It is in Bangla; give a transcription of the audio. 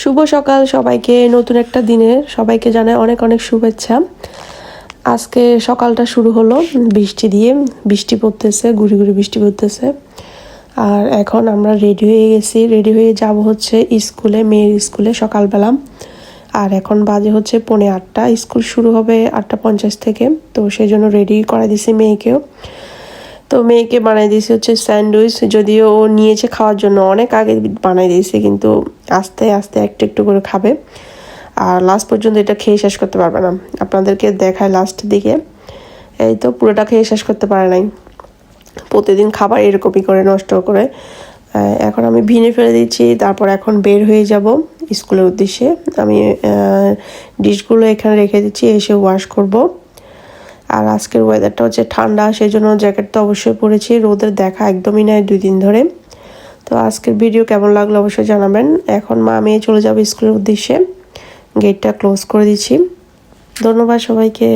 শুভ সকাল সবাইকে, নতুন একটা দিনের সবাইকে জানাই অনেক অনেক শুভেচ্ছা। আজকে সকালটা শুরু হলো বৃষ্টি দিয়ে, বৃষ্টি পড়তেছে, গুড়ি গুড়ি বৃষ্টি পড়তেছে। আর এখন আমরা রেডি হয়ে গেছি, রেডি হয়ে যাব হচ্ছে স্কুলে, মেয়ের স্কুলে সকালবেলা। আর এখন বাজে হচ্ছে 8:45, স্কুল শুরু হবে 8:50 থেকে। তো সেই জন্য রেডি করে দিছি মেয়েকেও। তো মেয়েকে বানাই দিয়েছি হচ্ছে স্যান্ডউইচ, যদিও ও নিয়েছে খাওয়ার জন্য, অনেক আগে বানাই দিয়েছে, কিন্তু আস্তে আস্তে একটু একটু করে খাবে। আর লাস্ট পর্যন্ত এটা খেয়ে শেষ করতে পারবে না, আপনাদেরকে দেখায় লাস্ট দিকে। এই তো পুরোটা খেয়ে শেষ করতে পারে নাই, প্রতিদিন খাবার এরকমই করে নষ্ট করে। এখন আমি ভিনে ফেলে দিচ্ছি, তারপর এখন বের হয়ে যাব স্কুলের উদ্দেশ্যে। আমি ডিশগুলো এখানে রেখে দিচ্ছি, এসে ওয়াশ করব। আর আজকের ওয়েদারটা হচ্ছে ঠান্ডা, সেই জন্য জ্যাকেট তো অবশ্যই পরেছি, রোদের দেখা একদমই নাই 2 দিন ধরে। তো আজকের ভিডিও কেমন লাগলো অবশ্যই জানাবেন। এখন মা মেয়ে চলে যাবে স্কুলের উদ্দেশ্যে, গেটটা ক্লোজ করে দিচ্ছি। ধন্যবাদ সবাইকে।